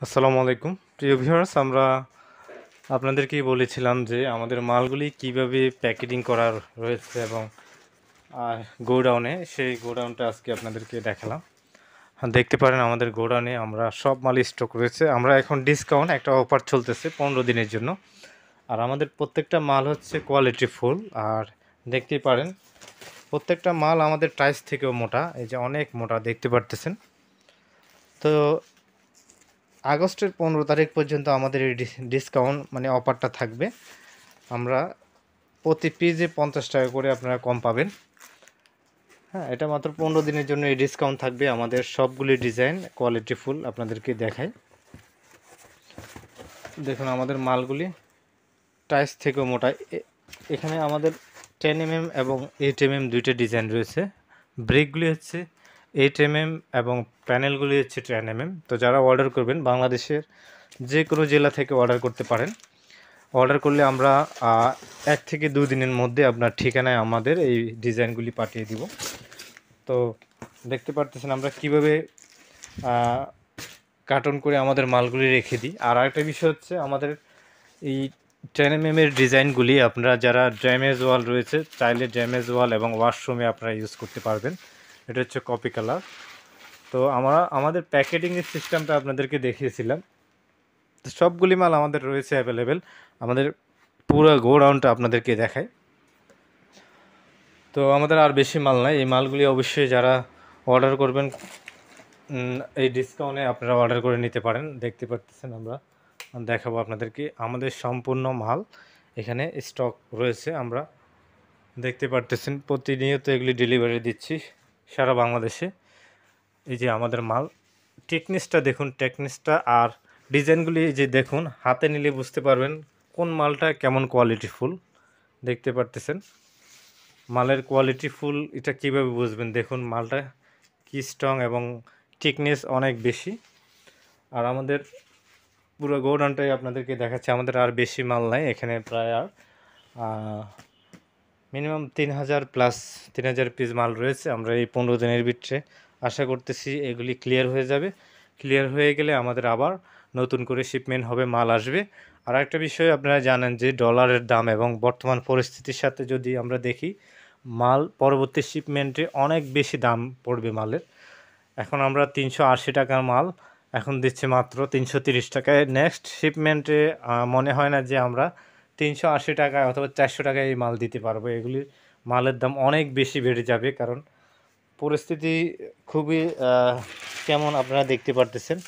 আসসালামু আলাইকুম প্রিয় ভিউয়ার্স, আমরা আপনাদেরকেই বলেছিলাম যে আমাদের মালগুলি কিভাবে প্যাকেটিং করার রয়েছে এবং গোডাউনে সেই গোডাউনটা আজকে আপনাদেরকে দেখালাম। দেখতে পারেন আমাদের গোডাউনে আমরা সব মাল স্টক রয়েছে। আমরা এখন ডিসকাউন্ট একটা অফার চলতেছে 15 দিনের জন্য। আর আমাদের প্রত্যেকটা মাল হচ্ছে কোয়ালিটি ফুল। আর দেখতেই পারেন প্রত্যেকটা মাল আমাদের টাইস থেকেও মোটা, এই যে অনেক মোটা দেখতে পারতেছেন। তো আগস্টের 15 তারিখ পর্যন্ত আমাদের এই ডিসকাউন্ট মানে অফারটা থাকবে। আমরা প্রতি পিসে 50 টাকা করে আপনারা কম পাবেন। হ্যাঁ, এটা মাত্র 15 দিনের জন্য এই ডিসকাউন্ট থাকবে। আমাদের সবগুলি ডিজাইন কোয়ালিটি ফুল আপনাদেরকে দেখাই। দেখুন আমাদের মালগুলি টাইস থেকেও মোটা। এখানে আমাদের 10 mm এবং 8 mm দুইটা ডিজাইন রয়েছে। ব্রেকগুলি হচ্ছে 8 mm এবং প্যানেলগুলি হচ্ছে 10 mm। তো যারা অর্ডার করবেন বাংলাদেশের যে কোনো জেলা থেকে অর্ডার করতে পারেন। অর্ডার করলে আমরা 1 থেকে 2 দিনের মধ্যে আপনার ঠিকানায় আমাদের এই ডিজাইনগুলি পাঠিয়ে দিব। তো দেখতে পারতেছেন আমরা কিভাবে কার্টন করে আমাদের মালগুলি রেখে দিই। আর আরেকটা বিষয় হচ্ছে আমাদের এই 10 mm এর ডিজাইনগুলি আপনারা যারা ড্যামেজ ওয়াল রয়েছে চাইলে ড্যামেজ ওয়াল এবং ওয়াশরুমে আপনারা ইউজ করতে পারবেন। এটা হচ্ছে কপি কালার। তো আমরা আমাদের প্যাকেটিংয়ের সিস্টেমটা আপনাদেরকে দেখিয়েছিলাম। তো সবগুলি মাল আমাদের রয়েছে অ্যাভেলেবেল। আমাদের পুরো গোডাউনটা আপনাদেরকে দেখায়। তো আমাদের আর বেশি মাল নাই। এই মালগুলি অবশ্যই যারা অর্ডার করবেন এই ডিসকাউন্টে আপনারা অর্ডার করে নিতে পারেন। দেখতে পাচ্ছেন আমরা দেখাবো আপনাদেরকে আমাদের সম্পূর্ণ মাল এখানে স্টক রয়েছে। আমরা দেখতে পারতেছেন প্রতিনিয়ত এগুলি ডেলিভারি দিচ্ছি সারা বাংলাদেশে। এই যে আমাদের মাল টেকনিক্সটা দেখুন, টেকনিক্সটা আর ডিজাইনগুলি যে দেখুন, হাতে নিলে বুঝতে পারবেন কোন মালটা কেমন কোয়ালিটি ফুল। দেখতে পারতেছেন মালের কোয়ালিটি ফুল এটা কীভাবে বুঝবেন, দেখুন মালটা কি স্ট্রং এবং থিকনেস অনেক বেশি। আর আমাদের পুরো গোডাউনটাই আপনাদেরকে দেখাচ্ছে। আমাদের আর বেশি মাল নাই এখানে, প্রায় আর মিনিমাম 3000 পিস মাল রয়েছে। আমরা এই 15 দিনের ভিতরে আশা করতেছি এগুলি ক্লিয়ার হয়ে যাবে। ক্লিয়ার হয়ে গেলে আমাদের আবার নতুন করে শিপমেন্ট হবে, মাল আসবে। আর একটা বিষয় আপনারা জানেন যে ডলারের দাম এবং বর্তমান পরিস্থিতির সাথে যদি আমরা দেখি, মাল পরবর্তী শিপমেন্টে অনেক বেশি দাম পড়বে মালের। এখন আমরা 380 টাকার মাল এখন দিচ্ছি মাত্র 330 টাকায়। নেক্সট শিপমেন্টে মনে হয় না যে আমরা 380 টাকায় অথবা 400 টাকায় এই মাল দিতে পারবো। এগুলির মালের দাম অনেক বেশি বেড়ে যাবে, কারণ পরিস্থিতি খুবই কেমন আপনারা দেখতে পারতেছেন।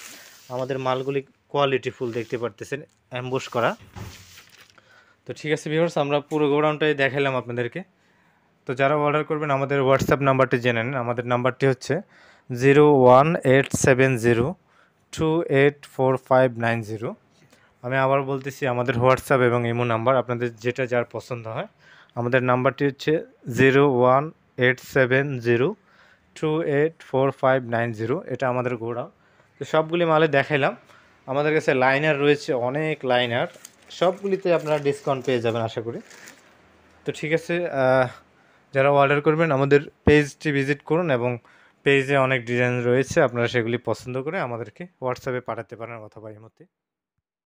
আমাদের মালগুলি কোয়ালিটি ফুল দেখতে পারতেছেন, অ্যাম্বুশ করা। তো ঠিক আছে ভিউয়ার্স, আমরা পুরো গোডাউনটাই দেখালাম আপনাদেরকে। তো যারা অর্ডার করবেন আমাদের হোয়াটসঅ্যাপ নাম্বারটি জেনে নেন। আমাদের নাম্বারটি হচ্ছে 01870284590। আমি আবার বলতেছি, আমাদের হোয়াটসঅ্যাপ এবং ইমো নাম্বার, আপনাদের যেটা যার পছন্দ হয়। আমাদের নাম্বারটি হচ্ছে 01870284590। এটা আমাদের গোডাউন। তো সবগুলি মালে দেখাইলাম। আমাদের কাছে লাইনার রয়েছে অনেক লাইনার, সবগুলিতে আপনারা ডিসকাউন্ট পেয়ে যাবেন আশা করি। তো ঠিক আছে, যারা অর্ডার করবেন আমাদের পেজটি ভিজিট করুন এবং পেজে অনেক ডিজাইন রয়েছে, আপনারা সেগুলি পছন্দ করে আমাদেরকে হোয়াটসঅ্যাপে পাঠাতে পারেন অথবা ইমোতে।